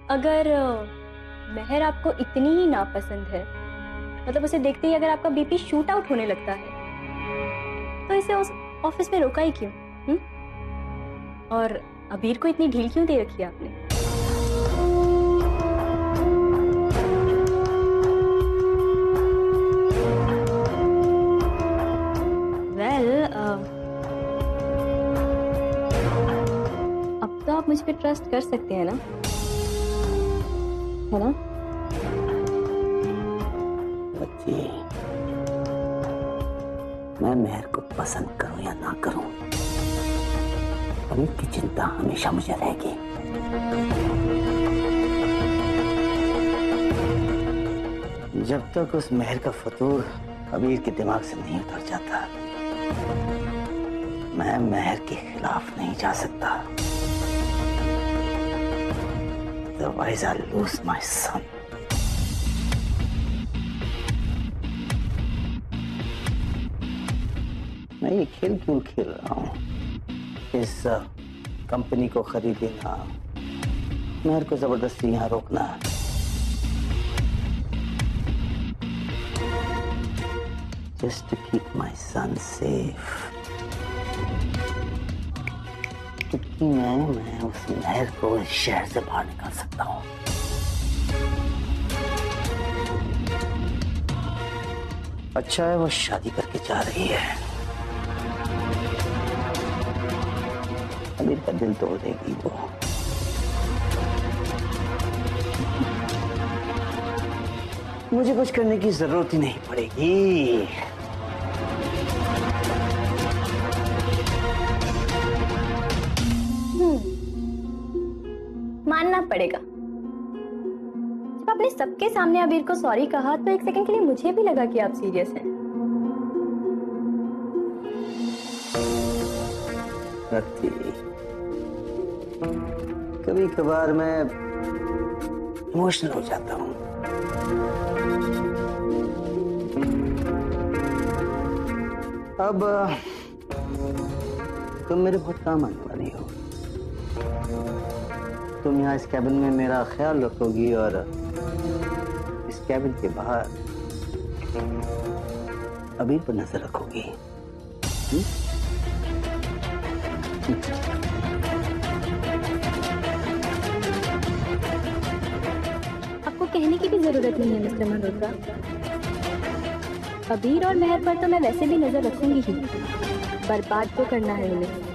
अगर महर आपको इतनी ही नापसंद है, मतलब उसे देखते ही अगर आपका बीपी शूट आउट होने लगता है, तो इसे उस ऑफिस में रोका ही क्यों? और अबीर को इतनी ढील क्यों दे रखी है आपने? वेल, अब तो आप मुझ पे ट्रस्ट कर सकते हैं ना, है ना? बच्ची, मैं महर को पसंद करूं या ना करूं, अबीर की चिंता हमेशा मुझे रहेगी। जब तक उस महर का फतूर अबीर के दिमाग से नहीं उतर जाता, मैं महर के खिलाफ नहीं जा सकता। Otherwise I'll lose my son. मैं ये खेल क्यों खेल रहा हूँ? इस कंपनी को खरीदना, महर को जबरदस्ती यहाँ रोकना, just to keep my son safe. क्योंकि मैं उस महर को इस शहर से बाहर निकाल सकता हूँ। अच्छा है वो शादी करके जा रही है, अबीर का दिल तोड़ देगी वो। मुझे कुछ करने की जरूरत ही नहीं पड़ेगी। मानना पड़ेगा। जब आपने सबके सामने अबीर को सॉरी कहा तो एक सेकंड के लिए मुझे भी लगा कि आप सीरियस हैं। कभी कभार मैं इमोशनल हो जाता हूँ। अब तुम मेरे बहुत काम आने वाली हो। तुम यहाँ इस कैबिन में मेरा ख्याल रखोगी और इस कैबिन के बाहर अबीर पर नजर रखोगी। आपको कहने की भी जरूरत नहीं है मिस्टर मल्होत्रा। अबीर और महर पर तो मैं वैसे भी नजर रखूंगी ही, बर्बाद तो करना है उन्हें।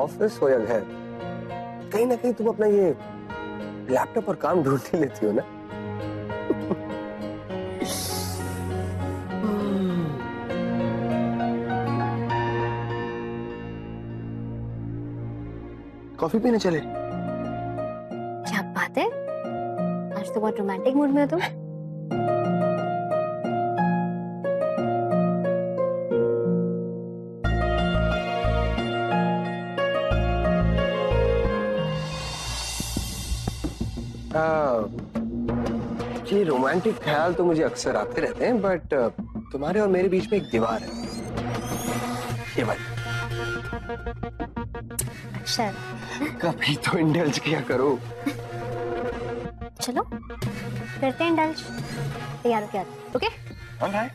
ऑफिस हो या घर, कहीं ना कहीं तुम अपना ये लैपटॉप और काम ढूंढ ही लेती हो ना। कॉफी पीने चले? क्या बात है, आज तो बहुत रोमांटिक मूड में हो तुम। ये रोमांटिक ख्याल तो मुझे अक्सर आते रहते हैं, बट तुम्हारे और मेरे बीच में एक दीवार है, ये वाली। अच्छा, कभी तो इंडल्ज किया करो। चलो करते हैं इंडल्ज। तैयार हो क्या? Okay, alright.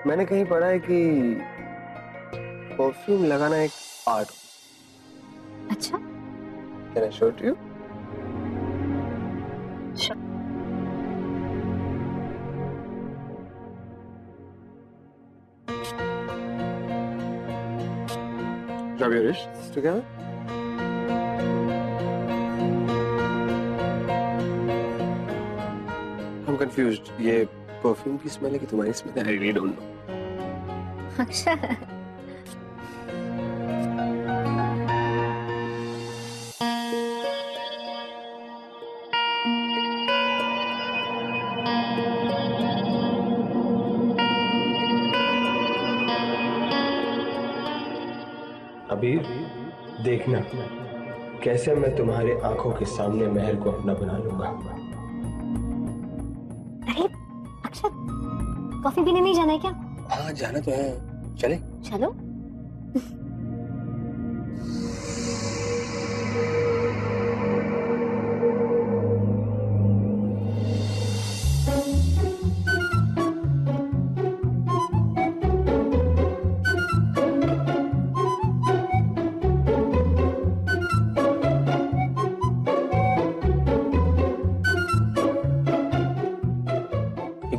मैंने कहीं पढ़ा है कि परफ्यूम लगाना एक आर्ट। अच्छा, can I show it you? Rub your wrists together. I'm confused. ये परफ्यूम की स्मेल है कि तुम्हारी स्मेल है? I really don't know. अच्छा। अबीर, देखना कैसे मैं तुम्हारे आंखों के सामने महल को अपना बना लूंगा। अरे अक्षत, कॉफी पीने नहीं जाना है क्या? हाँ जाना तो है, चले? चलो।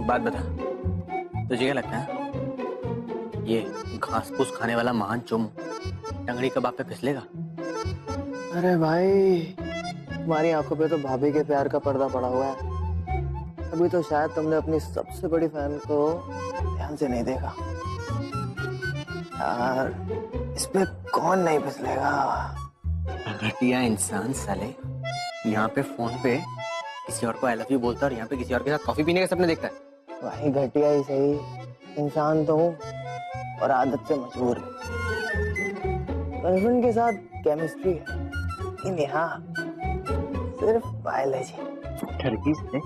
बात बता, तुझे क्या लगता है ये घास फूस खाने वाला महान चुम टंगड़ी कबाब पे फिसलेगा? अरे भाई, तुम्हारी आंखों पे तो भाभी के प्यार का पर्दा पड़ा हुआ है। अभी तो शायद तुमने अपनी सबसे बड़ी फैन को ध्यान से नहीं देखा। यार, इस पे कौन नहीं फिसलेगा? घटिया इंसान साले, यहाँ पे फोन पे किसी और को आई लव यू बोलता है और यहाँ पे किसी और के साथ कॉफी पीने का सपने देखता है। भाई घटिया ही सही, इंसान तो हूँ और आदत से मजबूर। गर्लफ्रेंड के साथ केमिस्ट्री है, लेकिन यहाँ सिर्फ बायोलॉजी। ठरकी से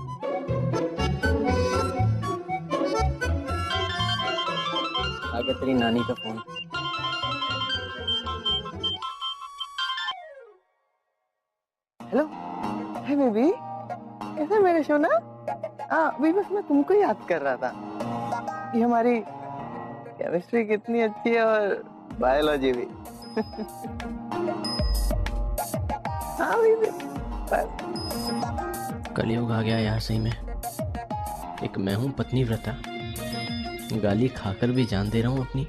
आ गया तेरी नानी का फोन। हेलो, हाय बेबी, कैसे मेरे सोना? हाँ, अभी बस मैं तुमको याद कर रहा था कि हमारी केमिस्ट्री कितनी अच्छी है और बायोलॉजी भी। हाँ बेबी, बस। कलयुग आ गया यार सही में। एक मैं हूँ पत्नी व्रता, गाली खाकर भी जान दे रहा हूँ अपनी,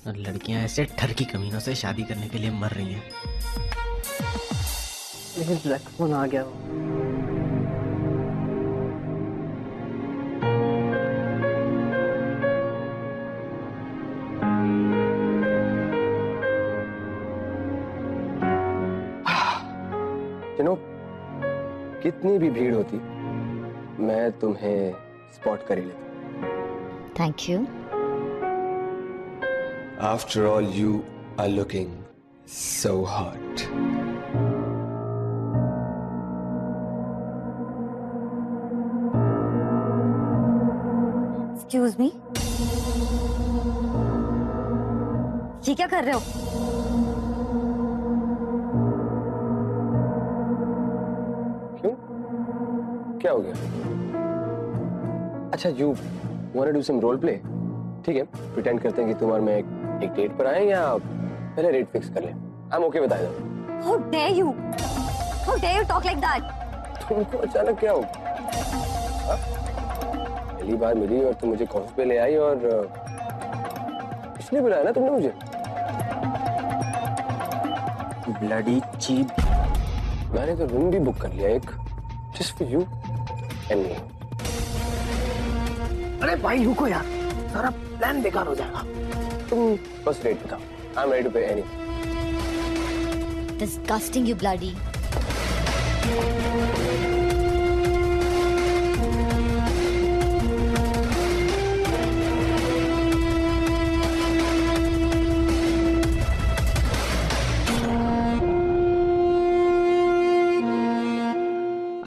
और लड़कियां ऐसे ठरकी कमीनों से शादी करने के लिए मर रही हैं। फोन आ गया। कितनी भी भीड़ होती, मैं तुम्हें स्पॉट कर ही लेता। Thank you. After all, you are looking so hot. Excuse me? ये क्या कर रहे हो? क्यों? क्या हो गया? अच्छा, you wanna do some role play? ठीक है, pretend करते हैं कि तुम और मैं एक डेट पर आए, या पहले रेट फिक्स कर लें? I'm okay with either. How dare you? How dare you talk like that? तुमको अचानक क्या हो? पहली बार मिली और तुम मुझे कॉफी पे ले आई, और इसलिए बुलाया ना तुमने मुझे? Bloody cheap. मैंने तो रूम भी बुक कर लिया एक, just for you and me. अरे भाई रुको यार, सारा प्लान बेकार हो जाएगा। तुम बस रेट बताओ, I'm ready to pay anything. Disgusting, you bloody.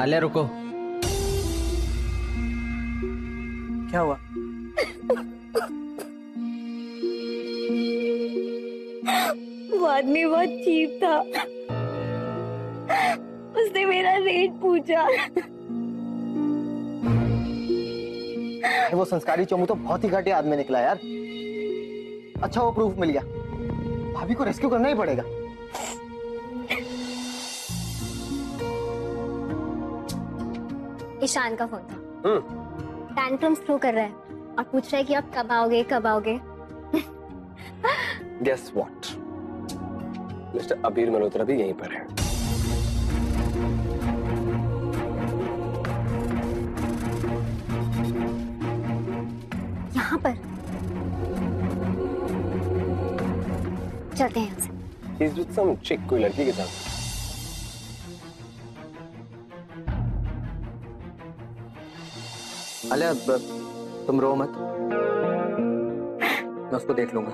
Alia रुको। क्या हुआ? वो आदमी बहुत चीप था, उसने मेरा रेट पूछा। वो संस्कारी चोमू तो बहुत ही घटिया आदमी निकला यार। अच्छा वो प्रूफ मिल गया, भाभी को रेस्क्यू करना ही पड़ेगा। ईशान का फोन था। टैंट्रम्स थ्रो कर रहा है और पूछ रहा है कि आप कब आओगे कब आओगे। Guess what? मिस्टर अबीर मल्होत्रा भी यहीं पर है। यहाँ पर चलते हैं यहाँ से। He's with some chick, कोई लड़की के साथ। अले तुम रो मत, मैं उसको देख लूंगा।